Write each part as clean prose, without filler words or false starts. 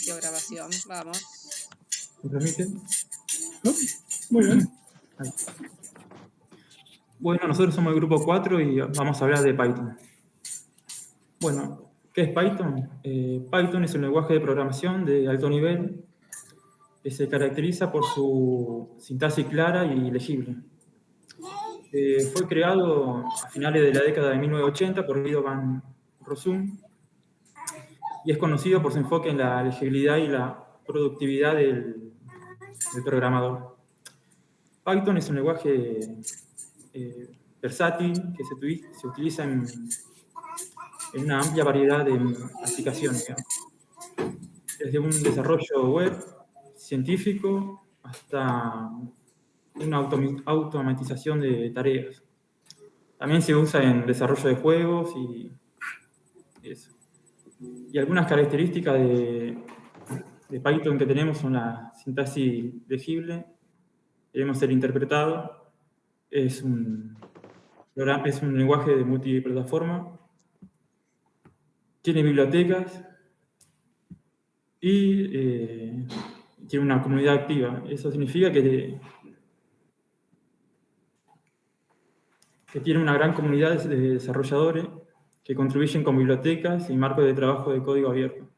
Inicio grabación, vamos. ¿Me permiten? ¿No? Muy bien. Ahí. Bueno, nosotros somos el grupo 4 y vamos a hablar de Python. Bueno, ¿qué es Python? Python es un lenguaje de programación de alto nivel que se caracteriza por su sintaxis clara y legible. Fue creado a finales de la década de 1980 por Guido van Rossum y es conocido por su enfoque en la legibilidad y la productividad del programador. Python es un lenguaje versátil que se utiliza en una amplia variedad de aplicaciones, digamos. Desde un desarrollo web científico hasta una automatización de tareas. También se usa en desarrollo de juegos y eso. Y algunas características de Python que tenemos son la sintaxis legible, debemos ser interpretado, es un lenguaje de multiplataforma, tiene bibliotecas y tiene una comunidad activa. Eso significa que tiene una gran comunidad de desarrolladores que contribuyen con bibliotecas y marcos de trabajo de código abierto.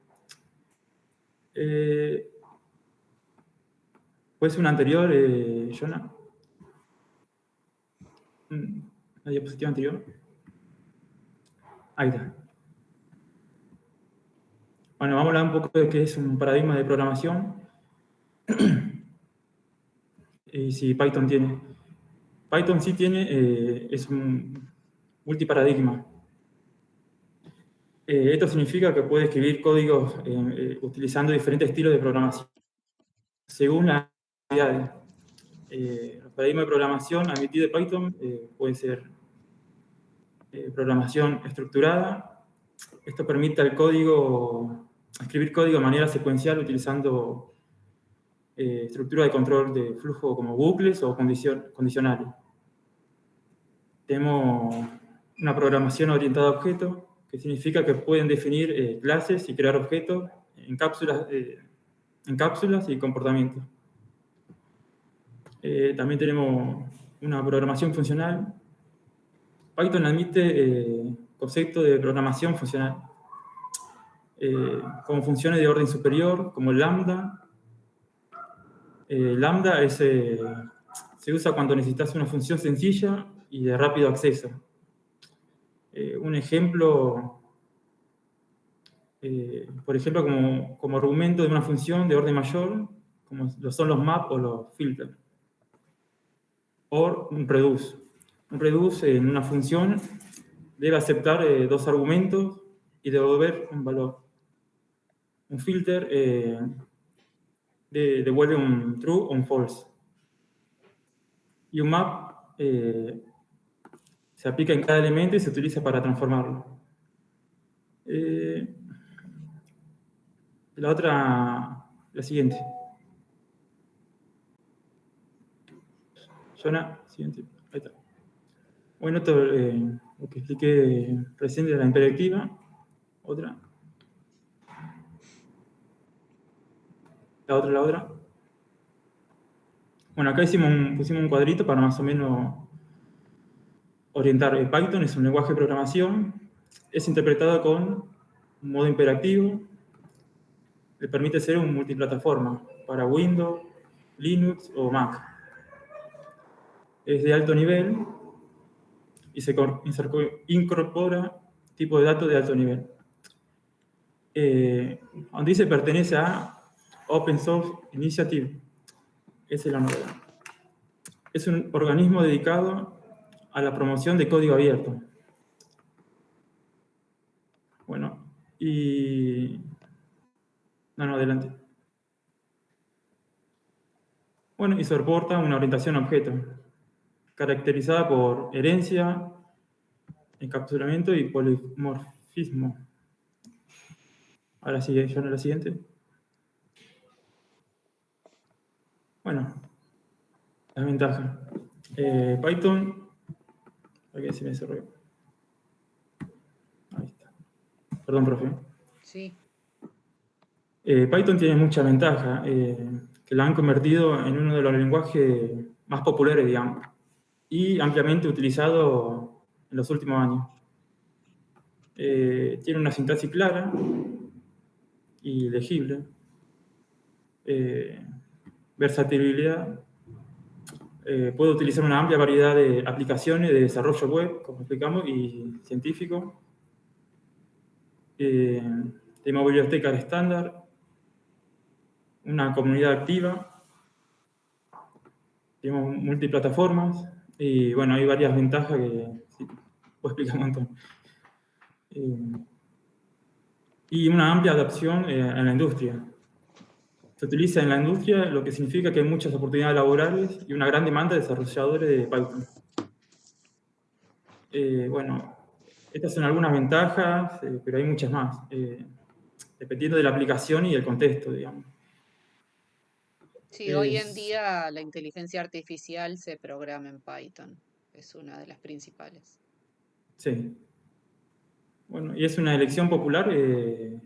¿Puedes una anterior, Jonah? La diapositiva anterior. Ahí está. Bueno, vamos a hablar un poco de qué es un paradigma de programación y si Python tiene. Python sí tiene, es un multiparadigma. Esto significa que puede escribir códigos utilizando diferentes estilos de programación según las necesidades. Los paradigmas de programación admitidos de Python pueden ser programación estructurada. Esto permite al código escribir código de manera secuencial utilizando estructura de control de flujo como bucles o condicionales. Tenemos una programación orientada a objetos, que significa que pueden definir clases y crear objetos en cápsulas y comportamientos. También tenemos una programación funcional. Python admite conceptos de programación funcional, como funciones de orden superior, como lambda. Lambda se usa cuando necesitas una función sencilla y de rápido acceso. Un ejemplo, por ejemplo, como argumento de una función de orden mayor, como lo son los map o los filters. O un reduce. Un reduce en una función debe aceptar dos argumentos y devolver un valor. Un filter devuelve un true o un false. Y un map se aplica en cada elemento y se utiliza para transformarlo. La siguiente. Jonah, siguiente. Ahí está. Bueno, esto lo que expliqué recién de la imperactiva. Otra. La otra. Bueno, acá pusimos un cuadrito para más o menos orientar. Python es un lenguaje de programación. Es interpretado con un modo imperativo. Le permite ser un multiplataforma para Windows, Linux o Mac. Es de alto nivel y se incorpora tipo de datos de alto nivel. Donde dice pertenece a Open Source Initiative. Esa es la novedad. Es un organismo dedicado a la promoción de código abierto. Bueno, y... No, adelante. Bueno, y soporta una orientación a objetos, caracterizada por herencia, encapsulamiento y polimorfismo. Ahora sigue, yo en la siguiente. Bueno, las ventajas. Python. Aquí se me cerró. Ahí está. Perdón, profe. Sí. Python tiene mucha ventaja, que la han convertido en uno de los lenguajes más populares, digamos, y ampliamente utilizado en los últimos años. Tiene una sintaxis clara y legible, versatilidad, puede utilizar una amplia variedad de aplicaciones de desarrollo web, como explicamos, y científico, de biblioteca estándar, una comunidad activa, tenemos multiplataformas, y bueno, hay varias ventajas que sí, puedo explicar un montón. Y una amplia adopción en la industria. Se utiliza en la industria, lo que significa que hay muchas oportunidades laborales y una gran demanda de desarrolladores de Python. Bueno, estas son algunas ventajas, pero hay muchas más, dependiendo de la aplicación y el contexto, digamos. Sí, hoy en día la inteligencia artificial se programa en Python. Es una de las principales. Sí. Bueno, y es una elección popular en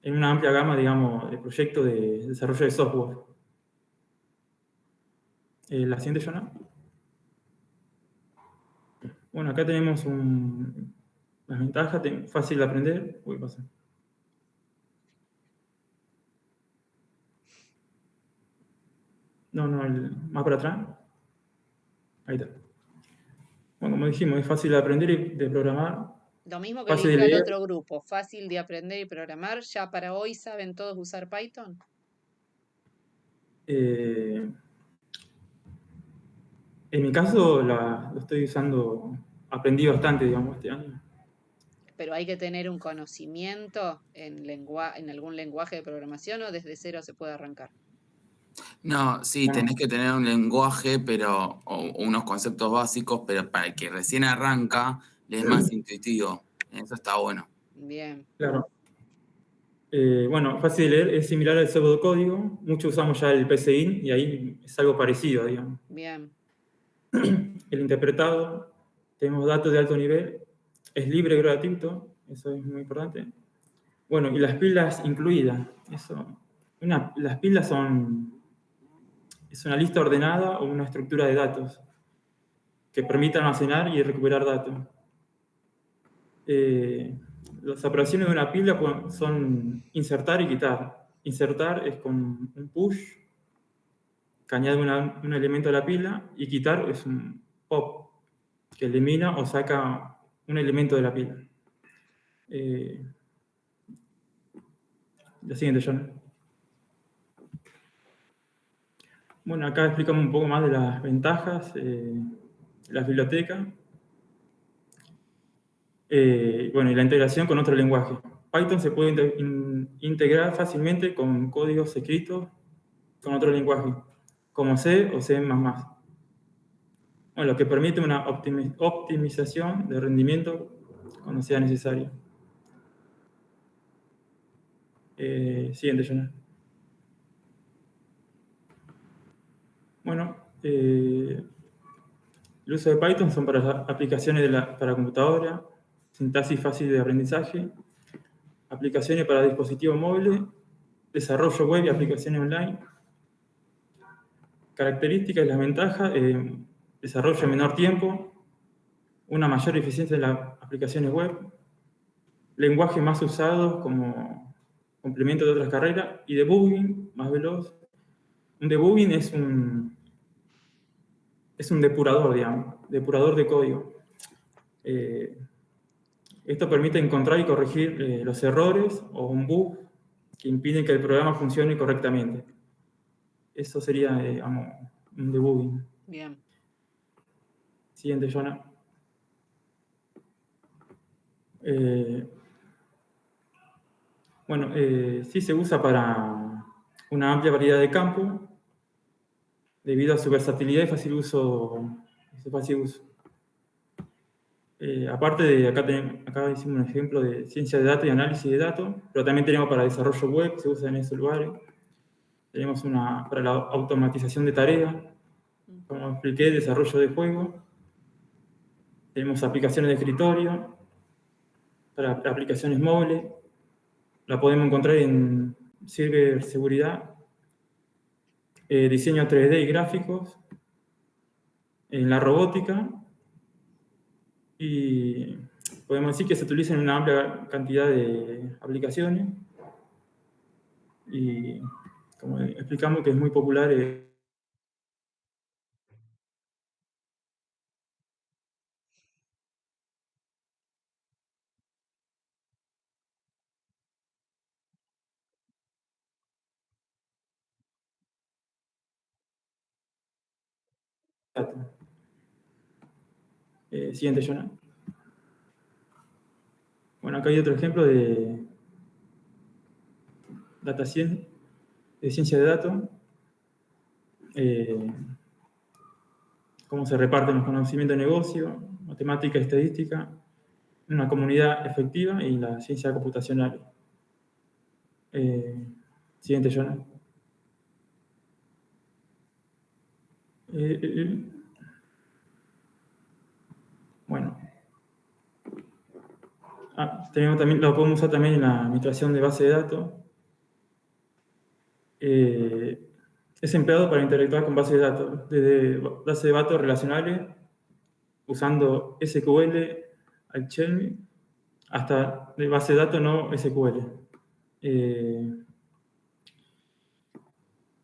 una amplia gama, digamos, de proyectos de desarrollo de software. La siguiente, Jonah. Bueno, acá tenemos las ventajas, fácil de aprender. Uy, pasa. No, más para atrás. Ahí está. Bueno, como dijimos, es fácil de aprender y de programar, Lo mismo que le fácil de dije al leer. otro grupo, fácil de aprender y programar. ¿Ya para hoy saben todos usar Python? En mi caso, lo estoy usando, aprendí bastante, digamos, este año. Pero hay que tener un conocimiento en algún lenguaje de programación o desde cero se puede arrancar. No, sí, tenés que tener un lenguaje, pero, o unos conceptos básicos, pero para el que recién arranca, le es más intuitivo. Eso está bueno. Bien, Claro. Bueno, fácil de leer, es similar al pseudocódigo. Muchos usamos ya el PCIN y ahí es algo parecido, digamos. bien, El interpretado, tenemos datos de alto nivel, es libre y gratuito, eso es muy importante. Bueno, y las pilas incluidas, las pilas es una lista ordenada o una estructura de datos que permite almacenar y recuperar datos. Las operaciones de una pila son insertar y quitar. Insertar es con un push, que añade un elemento a la pila, y quitar es un pop, que elimina o saca un elemento de la pila. La siguiente, John. Bueno, acá explicamos un poco más de las ventajas de las bibliotecas. Bueno, y la integración con otro lenguaje. Python se puede integrar fácilmente con códigos escritos con otro lenguaje, como C o C++. Bueno, lo que permite una optimización de rendimiento cuando sea necesario. Siguiente, Jonah. Bueno, el uso de Python son para aplicaciones para computadora, sintaxis fácil de aprendizaje, aplicaciones para dispositivos móviles, desarrollo web y aplicaciones online. Características y las ventajas, desarrollo en menor tiempo, una mayor eficiencia en las aplicaciones web, lenguaje más usado como complemento de otras carreras, y debugging más veloz. Un debugging es un depurador, digamos, depurador de código. Esto permite encontrar y corregir los errores o un bug que impiden que el programa funcione correctamente. Eso sería, digamos, un debugging. bien. Siguiente, Jonah. Bueno, sí se usa para una amplia variedad de campos, debido a su versatilidad y fácil uso. Aparte de, acá hicimos un ejemplo de ciencia de datos y análisis de datos, pero también tenemos para desarrollo web, se usa en esos lugares. Tenemos una para la automatización de tareas, como expliqué, desarrollo de juegos. Tenemos aplicaciones de escritorio, para aplicaciones móviles, La podemos encontrar en ciberseguridad, diseño 3D y gráficos, en la robótica, y podemos decir que se utiliza en una amplia cantidad de aplicaciones, y como explicamos que es muy popular. Siguiente, Jonah. Bueno, acá hay otro ejemplo de data science, de ciencia de datos. Cómo se reparten los conocimientos de negocio, matemática y estadística, una comunidad efectiva y la ciencia computacional. Siguiente, Jonah. Bueno. Lo podemos usar también en la administración de base de datos. Es empleado para interactuar con bases de datos, desde bases de datos relacionales, usando SQL al Shell, hasta de base de datos no SQL.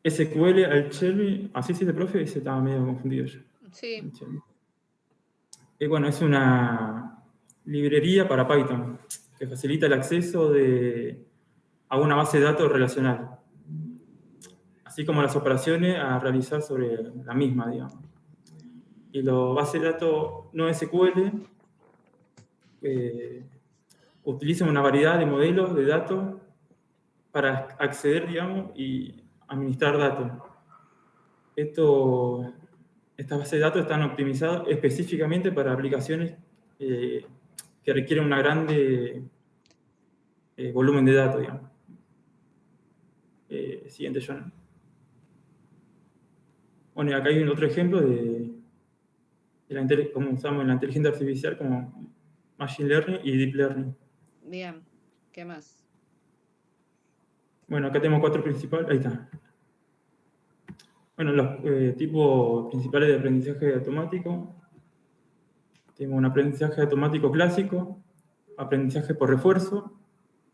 SQL al Shell, así se dice, profe, se estaba medio confundido yo. Sí. Bueno, es una librería para Python que facilita el acceso a una base de datos relacional, así como las operaciones a realizar sobre la misma, digamos. Y los bases de datos no SQL utilizan una variedad de modelos de datos para acceder, digamos, y administrar datos. Estas bases de datos están optimizadas específicamente para aplicaciones que requieren un grande volumen de datos, digamos. Siguiente, John. Bueno, y acá hay otro ejemplo de cómo usamos la inteligencia artificial como Machine Learning y Deep Learning. Bien, ¿qué más? Bueno, acá tenemos 4 principales. Ahí está. Bueno, los tipos principales de aprendizaje automático. Tenemos un aprendizaje automático clásico, aprendizaje por refuerzo,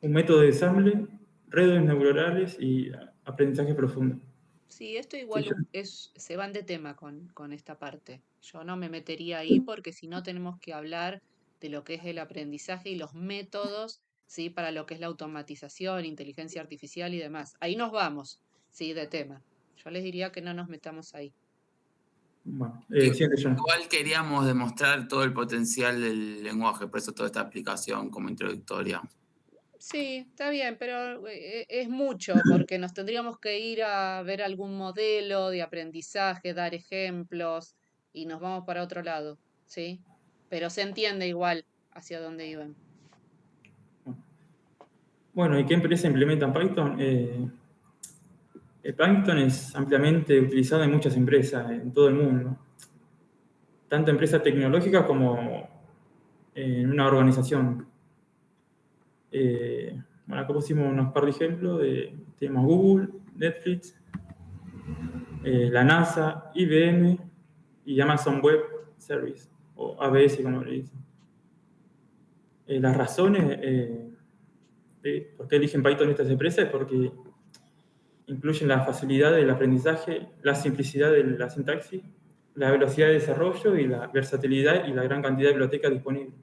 un método de ensamble, redes neuronales y aprendizaje profundo. Sí, esto igual se van de tema con esta parte. Yo no me metería ahí porque si no tenemos que hablar de lo que es el aprendizaje y los métodos, ¿sí? Para lo que es la automatización, inteligencia artificial y demás. Ahí nos vamos, ¿sí? De tema. Yo les diría que no nos metamos ahí. Bueno, igual queríamos demostrar todo el potencial del lenguaje, por eso toda esta explicación como introductoria. Sí, está bien, pero es mucho porque nos tendríamos que ir a ver algún modelo de aprendizaje, dar ejemplos y nos vamos para otro lado, ¿sí? Pero se entiende igual hacia dónde iban. Bueno, ¿y qué empresa implementa Python? Python es ampliamente utilizado en muchas empresas en todo el mundo, tanto empresas tecnológicas como en una organización. Bueno, acá pusimos unos par de ejemplos. Tenemos Google, Netflix, la NASA, IBM y Amazon Web Service, o AWS como le dicen. Las razones por qué eligen Python estas empresas es porque incluyen la facilidad del aprendizaje, la simplicidad de la sintaxis, la velocidad de desarrollo y la versatilidad y la gran cantidad de bibliotecas disponibles.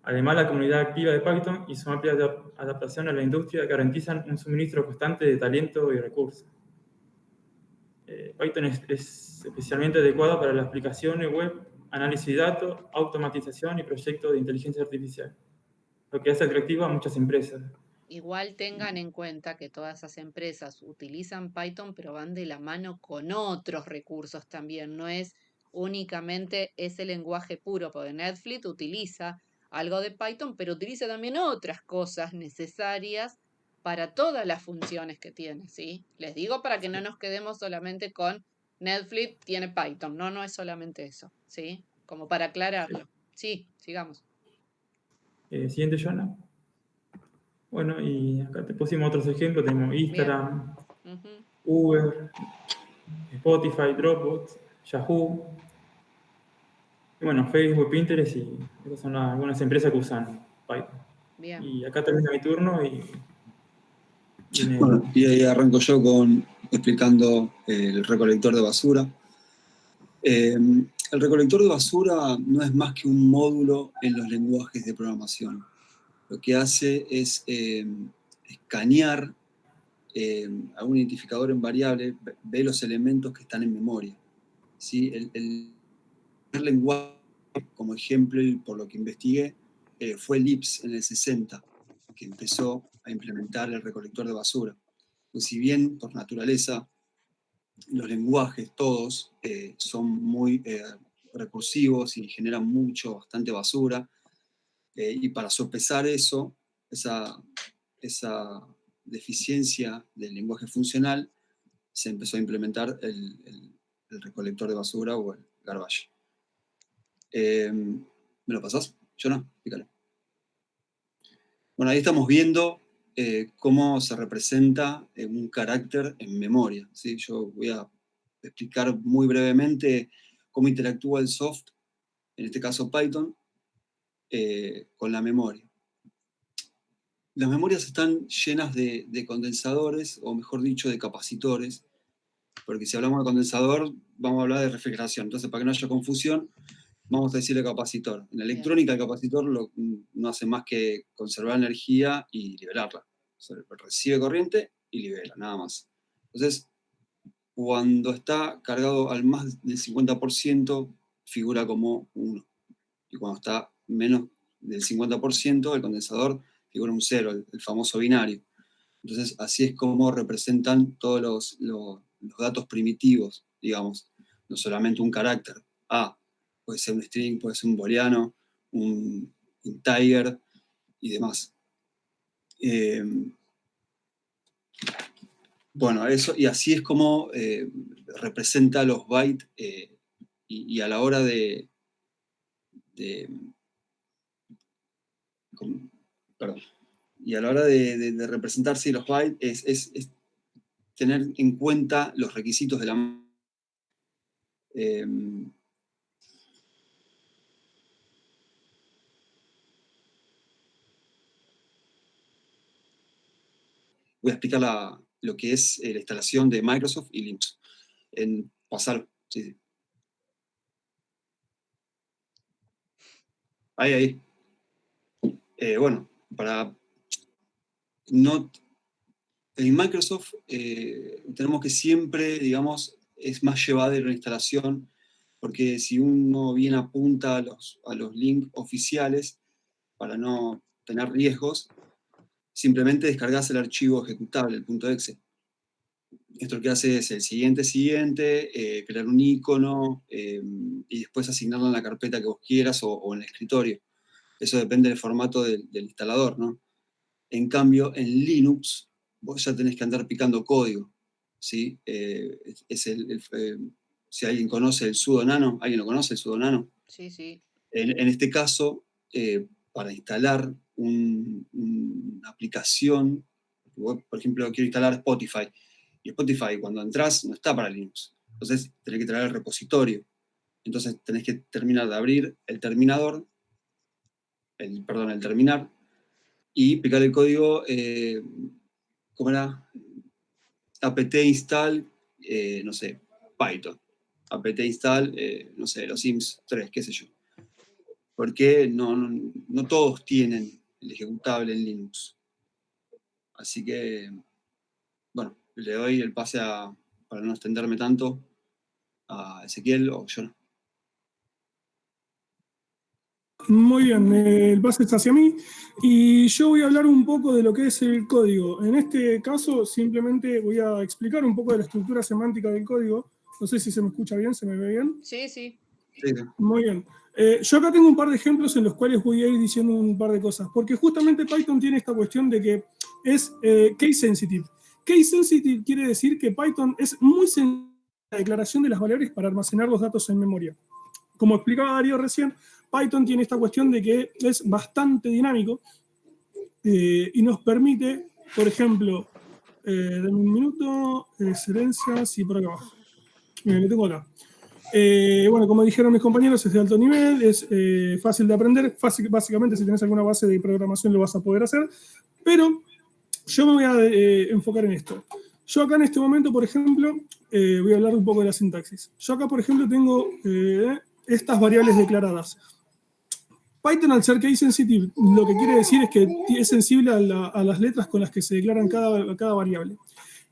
Además, la comunidad activa de Python y su amplia adaptación a la industria garantizan un suministro constante de talento y recursos. Python es especialmente adecuado para las aplicaciones web, análisis de datos, automatización y proyectos de inteligencia artificial, lo que hace atractivo a muchas empresas. Igual tengan en cuenta que todas esas empresas utilizan Python, pero van de la mano con otros recursos también. No es únicamente ese lenguaje puro, porque Netflix utiliza algo de Python, pero utiliza también otras cosas necesarias para todas las funciones que tiene, ¿sí? Les digo para que no nos quedemos solamente con Netflix tiene Python. No, no es solamente eso, ¿sí? Como para aclararlo. Sí, sigamos. Siguiente, Joana. Bueno, y acá te pusimos otros ejemplos, tenemos Instagram, Ujú. Uber, Spotify, Dropbox, Yahoo, y bueno, Facebook, Pinterest, y esas son algunas empresas que usan Python. Bien. Y acá termina mi turno y viene... Bueno, y ahí arranco yo explicando el recolector de basura. El recolector de basura no es más que un módulo en los lenguajes de programación. Lo que hace es escanear a un identificador en variable, ve los elementos que están en memoria. ¿Sí? El primer lenguaje, como ejemplo, y por lo que investigué, fue Lisp en el 60, que empezó a implementar el recolector de basura. Pues si bien, por naturaleza, los lenguajes todos son muy recursivos y generan bastante basura, y para sopesar esa deficiencia del lenguaje funcional, se empezó a implementar el recolector de basura o el garbage. ¿Me lo pasás? Yo no, explícale. Bueno, ahí estamos viendo cómo se representa un carácter en memoria, ¿sí? Yo voy a explicar muy brevemente cómo interactúa el soft, en este caso Python, con la memoria. Las memorias están llenas de condensadores, o mejor dicho, de capacitores, porque si hablamos de condensador, vamos a hablar de refrigeración. Entonces, para que no haya confusión, vamos a decirle capacitor. En la electrónica, el capacitor no hace más que conservar energía y liberarla. O sea, recibe corriente y libera, nada más. Entonces, cuando está cargado al más del 50%, figura como 1. Y cuando está menos del 50%, el condensador figura un 0, el famoso binario. Entonces, así es como representan todos los datos primitivos, digamos. No solamente un carácter. Puede ser un string, puede ser un booleano, un integer y demás. Bueno, eso, y así es como representa los bytes y a la hora perdón, y a la hora de representarse los bytes es tener en cuenta los requisitos de la voy a explicar lo que es la instalación de Microsoft y Linux. Pasar, sí. Ahí. Bueno, en Microsoft tenemos que siempre, digamos, es más llevadero la instalación, porque si uno bien apunta a los links oficiales, para no tener riesgos, simplemente descargas el archivo ejecutable, el .exe. Esto lo que hace es el siguiente, crear un icono y después asignarlo en la carpeta que vos quieras o en el escritorio. Eso depende del formato del instalador, ¿no? En cambio, en Linux, vos ya tenés que andar picando código, ¿sí? Si alguien conoce el sudo nano, ¿alguien lo conoce, el sudo nano? Sí, sí. En este caso, para instalar una aplicación, por ejemplo, quiero instalar Spotify, y Spotify cuando entras no está para Linux, entonces tenés que traer el repositorio, entonces tenés que terminar de abrir el terminador, el terminar, y picar el código, ¿cómo era? apt install, no sé, Python, apt install, no sé, los Sims 3, qué sé yo. Porque no todos tienen el ejecutable en Linux. Así que, bueno, le doy el pase para no extenderme tanto, a Ezequiel o yo no. Muy bien, el pase está hacia mí y yo voy a hablar un poco de lo que es el código. En este caso simplemente voy a explicar un poco de la estructura semántica del código. No sé si se me escucha bien, ¿se me ve bien? Sí, sí. Sí. Muy bien. Yo acá tengo un par de ejemplos en los cuales voy a ir diciendo un par de cosas, porque justamente Python tiene esta cuestión de que es case sensitive. Case sensitive quiere decir que Python es muy sensible a la declaración de las variables para almacenar los datos en memoria. Como explicaba Darío recién, Python tiene esta cuestión de que es bastante dinámico y nos permite, por ejemplo, dame un minuto, herencias y por acá abajo. Miren, lo tengo acá. Bueno, como dijeron mis compañeros, es de alto nivel, es fácil de aprender, básicamente si tenés alguna base de programación lo vas a poder hacer, pero yo me voy a enfocar en esto. Yo acá en este momento, por ejemplo, voy a hablar un poco de la sintaxis. Yo acá, por ejemplo, tengo estas variables declaradas. Python, al ser case sensitive, lo que quiere decir es que es sensible a las letras con las que se declaran cada variable.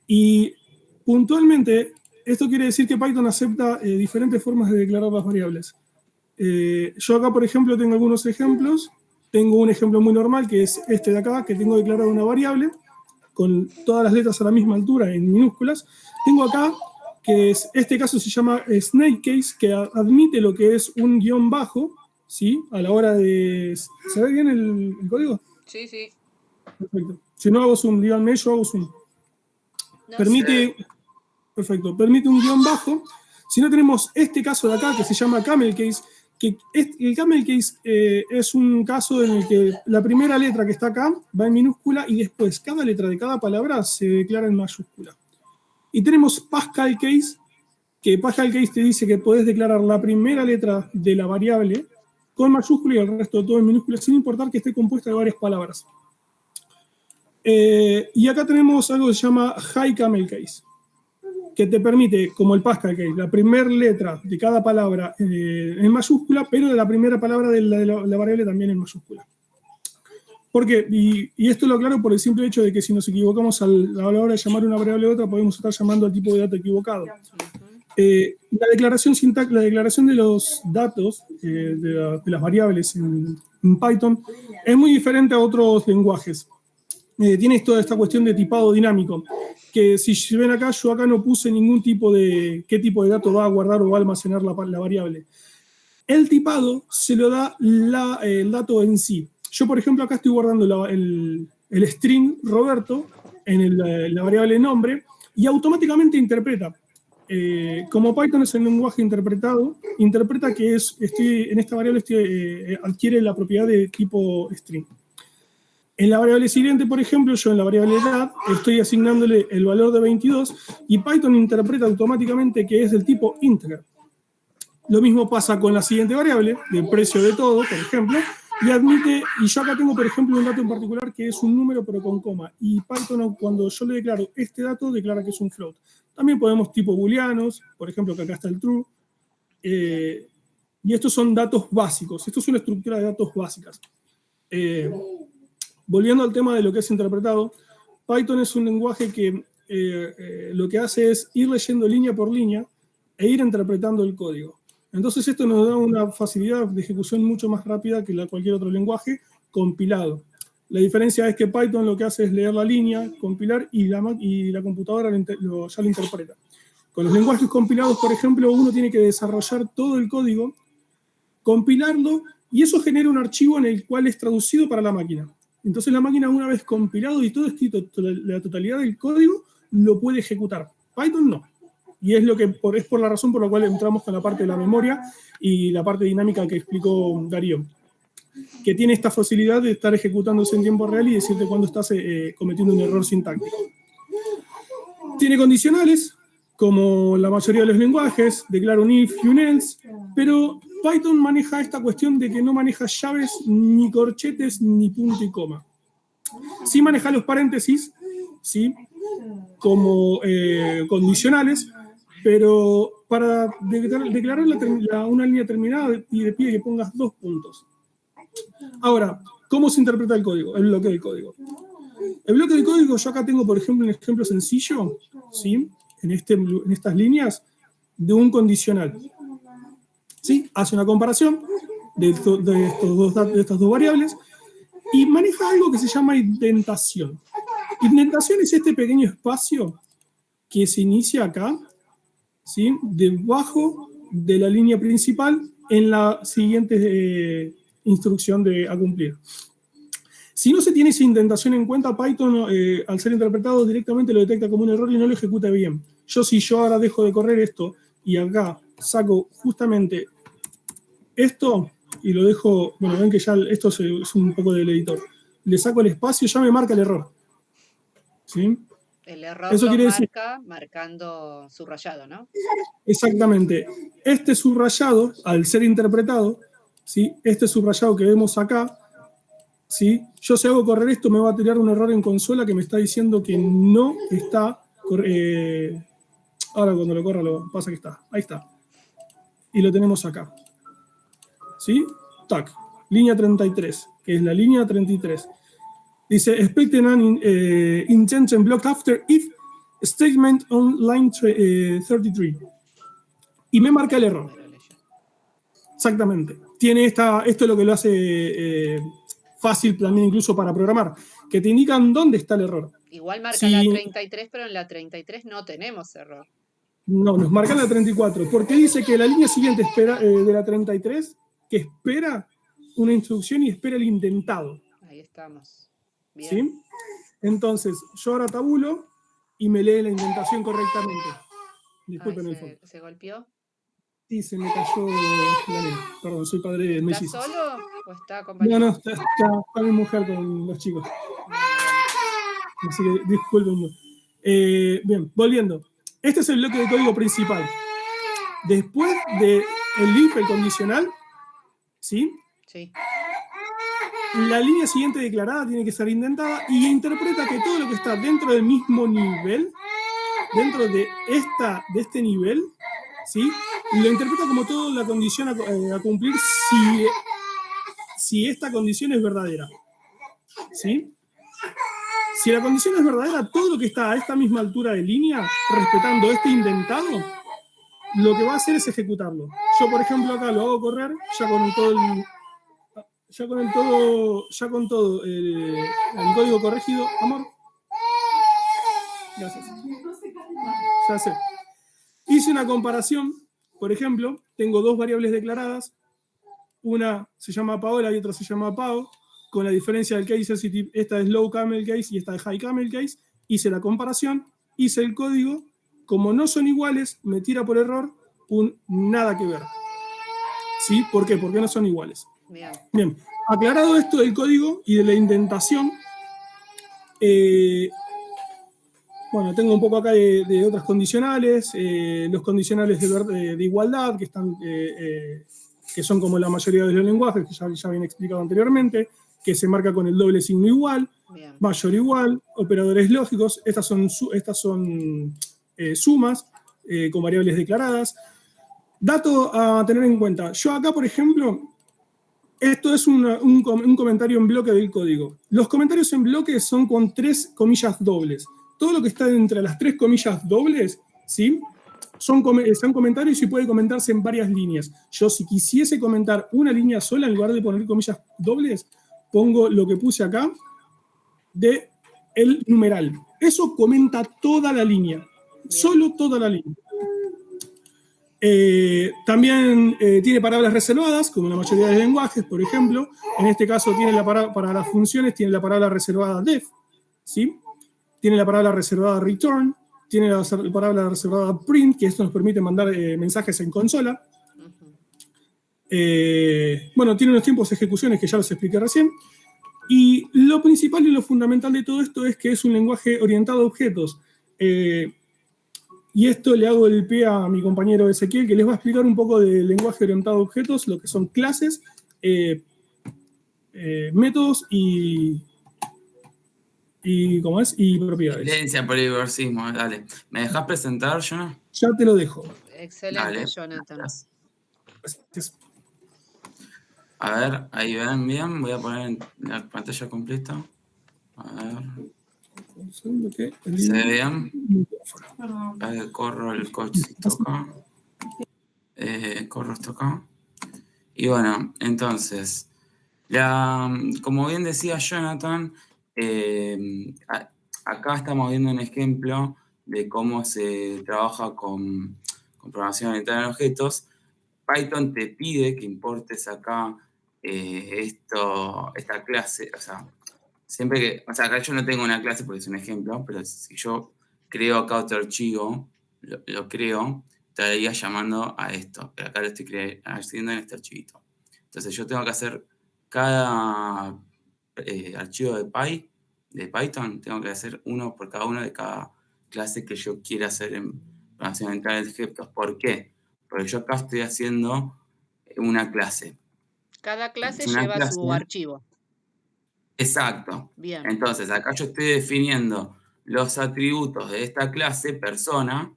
Y puntualmente, esto quiere decir que Python acepta diferentes formas de declarar las variables. Yo acá, por ejemplo, tengo algunos ejemplos. Tengo un ejemplo muy normal, que es este de acá, que tengo declarado una variable con todas las letras a la misma altura, en minúsculas. Tengo acá, que es, este caso se llama snake case, que admite lo que es un guión bajo, ¿sí? A la hora de... ¿Se ve bien el código? Sí, sí. Perfecto. Si no hago zoom, díganme, yo hago zoom. No Permite... sé. Perfecto. Permite un guión bajo. Si no tenemos este caso de acá, que se llama camel case, que el camel case es un caso en el que la primera letra que está acá va en minúscula y después cada letra de cada palabra se declara en mayúscula. Y tenemos Pascal case, que Pascal case te dice que podés declarar la primera letra de la variable con mayúscula y el resto todo en minúscula, sin importar que esté compuesta de varias palabras. Y acá tenemos algo que se llama high camel case, que te permite, como el Pascal case, la primera letra de cada palabra en mayúscula, pero de la primera palabra de la variable también en mayúscula. ¿Por qué? Y esto lo aclaro por el simple hecho de que si nos equivocamos a la hora de llamar una variable a otra, podemos estar llamando al tipo de dato equivocado. La declaración de los datos, de las variables en Python, es muy diferente a otros lenguajes. Tiene toda esta cuestión de tipado dinámico, que si ven acá, yo acá no puse ningún tipo de qué tipo de dato va a guardar o va a almacenar la variable. El tipado se lo da el dato en sí. Yo, por ejemplo, acá estoy guardando el string Roberto en la variable nombre y automáticamente interpreta. Como Python es un lenguaje interpretado, interpreta que en esta variable adquiere la propiedad de tipo string. En la variable siguiente, por ejemplo, yo en la variable edad estoy asignándole el valor de 22 y Python interpreta automáticamente que es del tipo integer. Lo mismo pasa con la siguiente variable, de precio de todo, por ejemplo, y yo acá tengo, por ejemplo, un dato en particular que es un número pero con coma, y Python, cuando yo le declaro este dato, declara que es un float. También podemos tipo booleanos, por ejemplo, que acá está el true, y estos son datos básicos, esto es una estructura de datos básicas. Volviendo al tema de lo que es interpretado, Python es un lenguaje que lo que hace es ir leyendo línea por línea e ir interpretando el código. Entonces esto nos da una facilidad de ejecución mucho más rápida que cualquier otro lenguaje compilado. La diferencia es que Python lo que hace es leer la línea, compilar y la computadora ya lo interpreta. Con los lenguajes compilados, por ejemplo, uno tiene que desarrollar todo el código, compilarlo y eso genera un archivo en el cual es traducido para la máquina. Entonces la máquina, una vez compilado y todo escrito, la totalidad del código, lo puede ejecutar. Python no. Y es por la razón por la cual entramos con la parte de la memoria y la parte dinámica que explicó Darío, que tiene esta facilidad de estar ejecutándose en tiempo real y decirte cuándo estás cometiendo un error sintáctico. Tiene condicionales, como la mayoría de los lenguajes, declara un if y un else, pero Python maneja esta cuestión de que no maneja llaves, ni corchetes, ni punto y coma. Sí maneja los paréntesis, ¿sí? Como condicionales, pero para declarar una línea terminada te pide que pongas 2 puntos. Ahora, ¿cómo se interpreta el código? El bloque del código. El bloque del código, yo acá tengo, por ejemplo, un ejemplo sencillo, ¿sí? En estas líneas, de un condicional. ¿Sí? Hace una comparación de estas dos variables y maneja algo que se llama indentación. Indentación es este pequeño espacio que se inicia acá, ¿sí? Debajo de la línea principal en la siguiente instrucción a cumplir. Si no se tiene esa indentación en cuenta, Python, al ser interpretado, directamente lo detecta como un error y no lo ejecuta bien. Si yo ahora dejo de correr esto y acá saco justamente esto y lo dejo, bueno, ven que ya esto es un poco del editor. le saco el espacio, ya me marca el error. ¿Sí? El error Eso lo quiere decir, marca marcando subrayado, ¿no? exactamente, este subrayado, al ser interpretado, ¿sí? Este subrayado que vemos acá, ¿sí? Yo si hago correr esto me va a tirar un error en consola que me está diciendo que no está... ahora cuando lo corra lo pasa que está. Ahí está. Y lo tenemos acá. ¿Sí? Tac. Línea 33, que es la línea 33. Dice, expecting an intention blocked after if statement on line 33. Y me marca el error. Exactamente. Tiene esto es lo que lo hace fácil también incluso para programar, que te indican dónde está el error. Igual marca Si, la 33, pero en la 33 no tenemos error. No, nos marca la 34, porque dice que la línea siguiente espera, de la 33, que espera una instrucción y espera el intentado. Ahí estamos. Bien. ¿Sí? Entonces, yo ahora tabulo y me lee la indentación correctamente. Disculpen el fondo. ¿Se golpeó? Sí, se me cayó la nena. Perdón, soy padre de ¿Está mellizos. solo o está acompañado? No, está mi mujer con los chicos. Así que disculpenme. Bien, volviendo. Este es el bloque de código principal. Después del if, el condicional, ¿sí? Sí. La línea siguiente declarada tiene que ser indentada y interpreta que todo lo que está dentro del mismo nivel, dentro de este nivel, ¿sí? Lo interpreta como toda la condición a cumplir si esta condición es verdadera. ¿Sí? Si la condición es verdadera, todo lo que está a esta misma altura de línea, respetando este indentado, lo que va a hacer es ejecutarlo. Yo, por ejemplo, acá lo hago correr, ya con todo el código corregido. Amor. Gracias. Ya sé. Hice una comparación, por ejemplo, tengo dos variables declaradas, una se llama Paola y otra se llama Pau, con la diferencia del case sensitive, esta es low camel case y esta es high camel case. Hice la comparación, hice el código, como no son iguales, me tira por error un nada que ver. ¿Sí? ¿Por qué? Porque no son iguales. Bien, aclarado esto del código y de la indentación, bueno, tengo un poco acá de otras condicionales, los condicionales de igualdad, que son como la mayoría de los lenguajes, que ya habían explicado anteriormente, que se marca con el doble signo igual, mayor igual, operadores lógicos, estas son sumas con variables declaradas. Dato a tener en cuenta, yo acá, por ejemplo, esto es un comentario en bloque del código. Los comentarios en bloque son con 3 comillas dobles. Todo lo que está entre las 3 comillas dobles, ¿sí? Son comentarios y puede comentarse en varias líneas. Yo, si quisiese comentar una línea sola, en lugar de poner comillas dobles, pongo lo que puse acá de el numeral. Eso comenta toda la línea. Solo toda la línea. También tiene palabras reservadas, como la mayoría de lenguajes, por ejemplo. En este caso, tiene para las funciones, tiene la palabra reservada def, ¿sí? Tiene la palabra reservada return, tiene la palabra reservada print, que esto nos permite mandar mensajes en consola. Bueno, tiene unos tiempos de ejecuciones que ya los expliqué recién. Y lo principal y lo fundamental de todo esto es que es un lenguaje orientado a objetos. Y esto le hago el pie a mi compañero Ezequiel, que les va a explicar un poco del lenguaje orientado a objetos, lo que son clases, métodos y ¿cómo es? Y propiedades. Evidencia por poliversismo, dale. ¿Me dejas presentar, Jonah? Ya te lo dejo. Excelente, Dale. Jonathan. Gracias. A ver, ahí ven bien. Voy a poner la pantalla completa. A ver. Un segundo que ¿Se ve bien? Corro el coche acá. Corro esto acá. Y bueno, entonces, como bien decía Jonathan, acá estamos viendo un ejemplo de cómo se trabaja con programación orientada en objetos. Python te pide que importes acá esta clase, o sea, siempre que, o sea, acá yo no tengo una clase porque es un ejemplo, pero si yo creo acá otro archivo, lo creo, estaría llamando a esto, pero acá lo estoy haciendo en este archivito. Entonces yo tengo que hacer cada archivos de Python, tengo que hacer uno por cada uno de cada clase que yo quiera hacer en programación orientada a objetos. ¿Por qué? Porque yo acá estoy haciendo una clase. Cada clase Es una lleva su clase. archivo. Exacto. Bien, Entonces, acá yo estoy definiendo los atributos de esta clase persona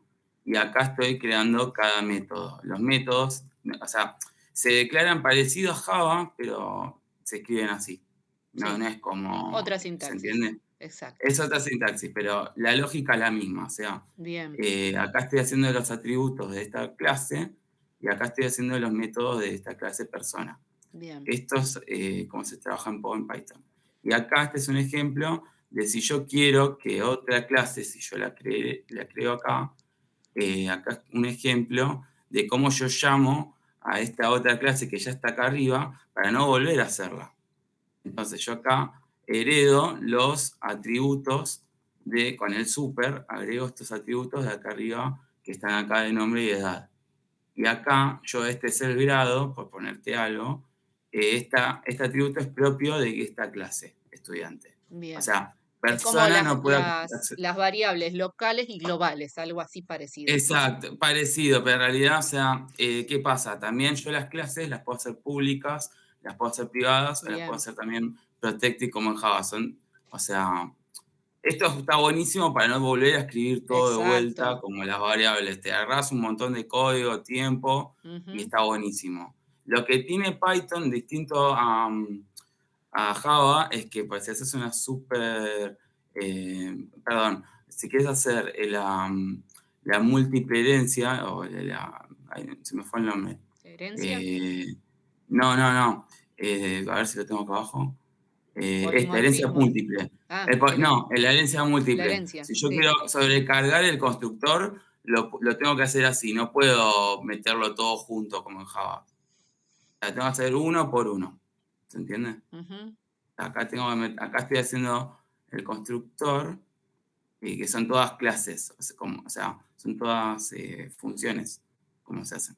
y acá estoy creando cada método. Los métodos, o sea, se declaran parecidos a Java, pero se escriben así. No, sí. no es como, Otra ¿se sintaxis. entiende? Exacto. Es otra sintaxis, pero la lógica es la misma. O sea, Bien, acá estoy haciendo los atributos de esta clase y acá estoy haciendo los métodos de esta clase persona. bien. Esto es como se trabaja en Python. Y acá este es un ejemplo de si yo quiero que otra clase, si yo la creo acá, acá es un ejemplo de cómo yo llamo a esta otra clase que ya está acá arriba para no volver a hacerla. Entonces yo acá heredo los atributos con el super, agrego estos atributos de acá arriba que están acá de nombre y edad. Y acá yo este es el grado, por ponerte algo, este atributo es propio de esta clase, estudiante. Bien. O sea, Es como persona no puede... las variables locales y globales, algo así parecido. Exacto, parecido, pero en realidad, o sea, ¿qué pasa? También yo las clases las puedo hacer públicas, las puedo hacer privadas, o las Bien. puedo hacer también protected como en Java. O sea, esto está buenísimo para no volver a escribir todo de vuelta, Exacto. como las variables. Te agarras un montón de código, tiempo, y Ujú. está buenísimo. Lo que tiene Python distinto a Java es que pues, si haces una perdón, si quieres hacer la múltiple herencia, o ay, se me fue el nombre. ¿Herencia? No. A ver si lo tengo acá abajo. Esta herencia Polimorfismo. múltiple. Ah, No, la herencia la múltiple. herencia, Si yo sí. quiero sobrecargar el constructor, lo tengo que hacer así. No puedo meterlo todo junto como en Java. O sea, tengo que hacer uno por uno. ¿Se entiende? Ujú. Acá estoy haciendo el constructor, que son todas clases. O sea, son todas funciones. ¿Cómo se hacen?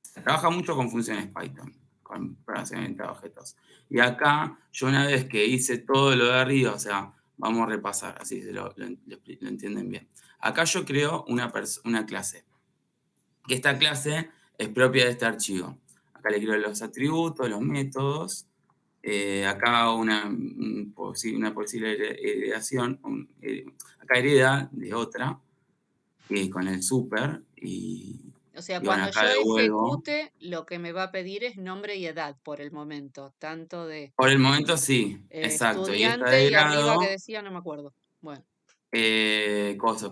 Se trabaja mucho con funciones Python, con programación orientada a objetos. Y acá, yo una vez que hice todo lo de arriba, o sea, vamos a repasar, así lo entienden bien. Acá yo creo una clase, que esta clase es propia de este archivo. Acá le creo los atributos, los métodos, acá una posible heredación, acá hereda de otra, con el super, O sea, y bueno, cuando acá yo devuelvo. ejecute, lo que me va a pedir es nombre y edad por el momento, tanto de Por el momento sí, exacto. Y esta estudiante de y arriba que grado, decía, no me acuerdo. Bueno,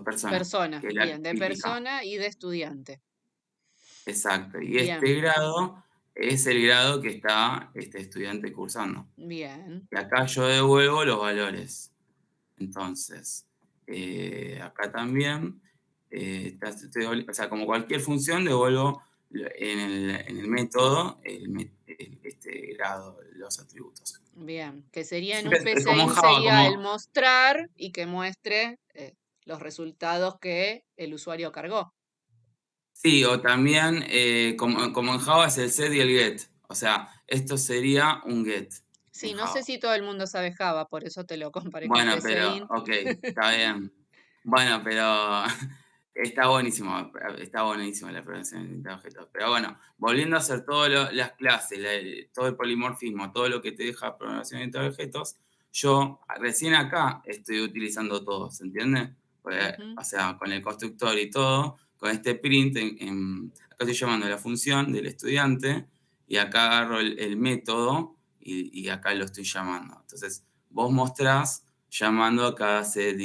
persona, persona, que es la bien, de típica. persona y de estudiante. Exacto. Y este Bien, grado es el grado que está este estudiante cursando. bien, Y acá yo devuelvo los valores. Entonces, acá también, o sea, como cualquier función, devuelvo en el método este grado, los atributos. bien. Que sería en un Es como en PCIN, Java, sería el como, mostrar y que muestre los resultados que el usuario cargó. sí, o también, como en Java es el set y el get. O sea, esto sería un get en Sí, no sé Java. si todo el mundo sabe Java, por eso te lo comparé con Bueno, pero, PCIN. ok, está bien. Bueno, pero está buenísimo la programación de objetos. Pero bueno, volviendo a hacer todas las clases, todo el polimorfismo, todo lo que te deja programación de objetos, yo recién acá estoy utilizando todo, ¿se entiende? Ujú. O sea, con el constructor y todo, con este print, acá estoy llamando la función del estudiante y acá agarro el método y acá lo estoy llamando. Entonces, vos mostrás llamando a cada set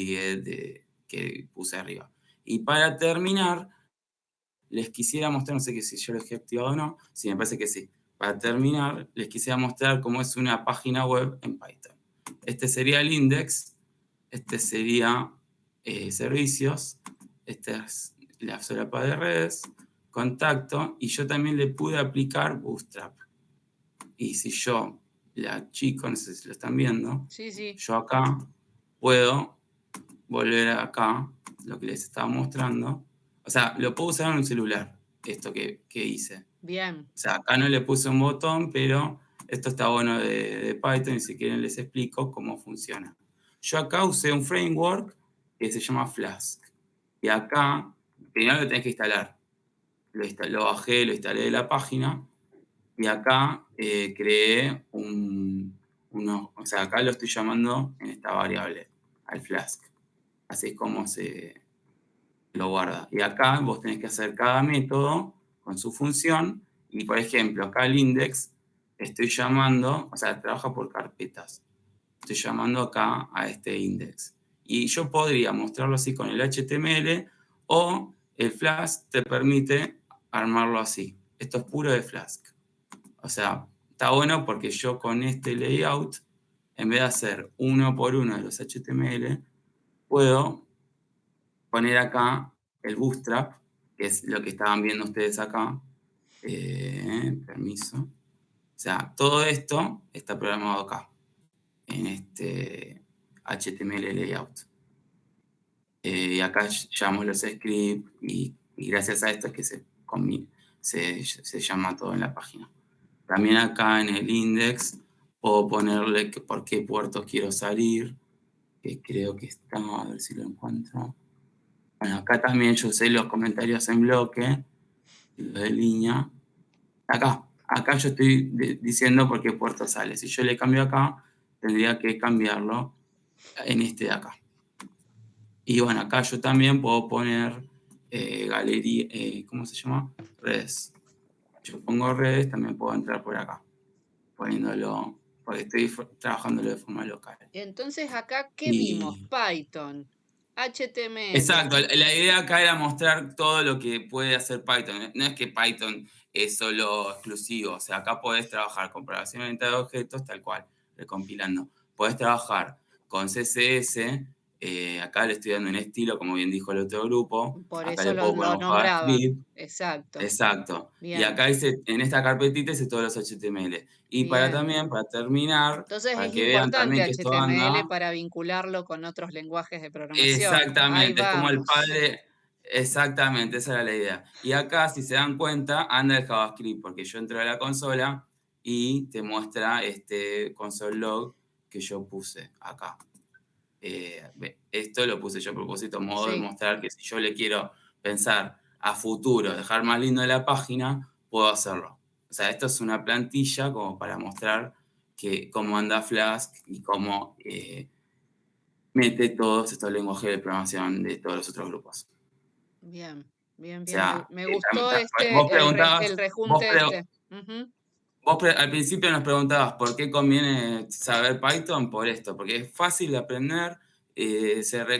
que puse arriba. Y para terminar, les quisiera mostrar, no sé si yo lo he activado o no, sí, me parece que sí. Para terminar, les quisiera mostrar cómo es una página web en Python. Este sería el index, este sería servicios, esta es la solapa de redes, contacto, y yo también le pude aplicar Bootstrap. Y si yo la achico, no sé si lo están viendo, Sí, sí, yo acá puedo volver acá, lo que les estaba mostrando. O sea, lo puedo usar en un celular, esto que hice. bien. O sea, acá no le puse un botón, pero esto está bueno de Python y si quieren les explico cómo funciona. Yo acá usé un framework que se llama Flask. Y acá, primero lo tenés que instalar. Lo bajé, lo instalé de la página. Y acá creé o sea, acá lo estoy llamando en esta variable, al Flask. Así es como se lo guarda. Y acá vos tenés que hacer cada método con su función. Y por ejemplo, acá el index estoy llamando, o sea, trabaja por carpetas. Estoy llamando acá a este index. Y yo podría mostrarlo así con el HTML o el Flask te permite armarlo así. Esto es puro de Flask. O sea, está bueno porque yo con este layout, en vez de hacer uno por uno de los HTML, puedo poner acá el Bootstrap, que es lo que estaban viendo ustedes acá. Permiso. O sea, todo esto está programado acá, en este HTML layout. Y acá llamo los scripts y gracias a esto es que se llama todo en la página. También acá en el index puedo ponerle por qué puerto quiero salir, que creo que está, a ver si lo encuentro. Bueno, acá también yo usé los comentarios en bloque, los de línea. Acá yo estoy diciendo por qué puerto sale. Si yo le cambio acá, tendría que cambiarlo en este de acá. Y bueno, acá yo también puedo poner galería, ¿cómo se llama? Redes. Yo pongo redes, también puedo entrar por acá, poniéndolo, porque estoy trabajándolo de forma local. Entonces acá, ¿qué vimos? Python, HTML. Exacto, la idea acá era mostrar todo lo que puede hacer Python. No es que Python es solo exclusivo, o sea, acá podés trabajar con programación orientada a objetos tal cual, recompilando. Podés trabajar con CSS, acá le estoy dando un estilo, como bien dijo el otro grupo. Por acá eso le puedo lo poner un nombraba. JavaScript. Exacto. Exacto. Bien. Y acá en esta carpetita hice todos los HTML. Y para terminar, entonces para es que vean importante también que esto HTML anda. para vincularlo con otros lenguajes de programación. Exactamente, Ahí es como el vamos. padre. Exactamente, esa era la idea. Y acá, si se dan cuenta, anda el JavaScript, porque yo entro a la consola y te muestra este console log que yo puse acá. Esto lo puse yo a propósito, modo de mostrar que si yo le quiero pensar a futuro, dejar más lindo la página, puedo hacerlo. O sea, esto es una plantilla como para mostrar cómo anda Flask y cómo mete todos estos lenguajes de programación de todos los otros grupos. Bien, bien, bien. O sea, me gustó vos preguntabas, el rejunte Vos al principio nos preguntabas por qué conviene saber Python, por esto, porque es fácil de aprender,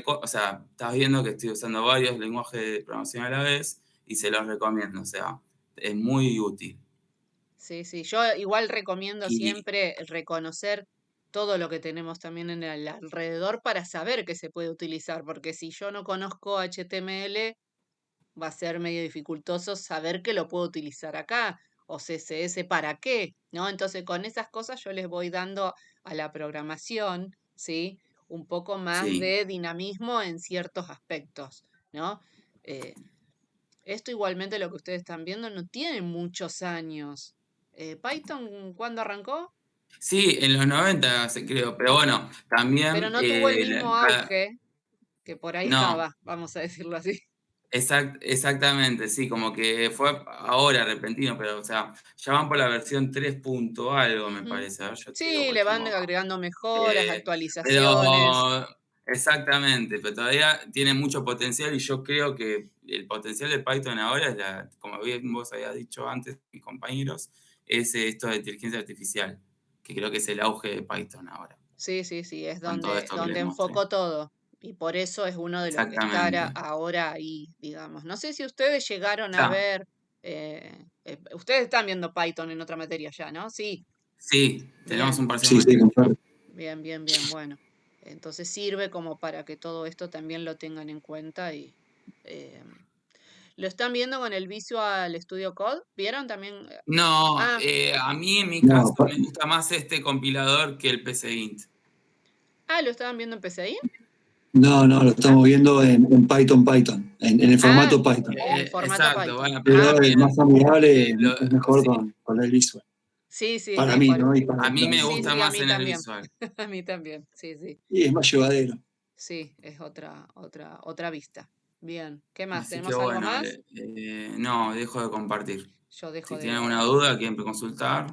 o sea, estás viendo que estoy usando varios lenguajes de programación a la vez y se los recomiendo, o sea, es muy útil. Sí, yo igual recomiendo siempre reconocer todo lo que tenemos también en el alrededor para saber que se puede utilizar, porque si yo no conozco HTML, va a ser medio dificultoso saber que lo puedo utilizar acá, o CSS para qué, ¿no? Entonces con esas cosas yo les voy dando a la programación, ¿sí? Un poco más de dinamismo en ciertos aspectos, ¿no? Esto igualmente lo que ustedes están viendo no tiene muchos años. ¿Python cuándo arrancó? Sí, en los 90 creo, pero bueno, también... Pero no tuvo el mismo auge que por ahí estaba, vamos a decirlo así. Exactamente, sí, como que fue ahora repentino, pero o sea, ya van por la versión 3 punto algo, me parece. A ver, yo sí, le van agregando mejoras, actualizaciones. Pero exactamente, pero todavía tiene mucho potencial y yo creo que el potencial de Python ahora es, como bien vos habías dicho antes, mis compañeros, es esto de inteligencia artificial, que creo que es el auge de Python ahora. Sí, es donde enfocó todo. Y por eso es uno de los que está ahora ahí, digamos. No sé si ustedes llegaron a ver, ustedes están viendo Python en otra materia ya, ¿no? Sí. Sí, tenemos un parcial. Sí, bien, bueno. Entonces sirve como para que todo esto también lo tengan en cuenta y ¿lo están viendo con el Visual Studio Code? ¿Vieron también? No, a mí en mi caso me gusta más este compilador que el PCInt. ¿lo estaban viendo en PCInt? No, lo estamos viendo en Python, en el formato Python. En el formato Python. Bueno, pero es más amigable, es mejor con el Visual. Sí, sí, Para mí, mejor. ¿no? Y para A mí me Sí, gusta sí, a más mí en el también. visual. A mí también, sí, sí. Y es más llevadero. Sí, es otra vista. Bien, ¿qué más? Así que ¿Tenemos algo bueno, más? no, dejo de compartir. Yo dejo Si de tienen alguna duda, quieren consultar.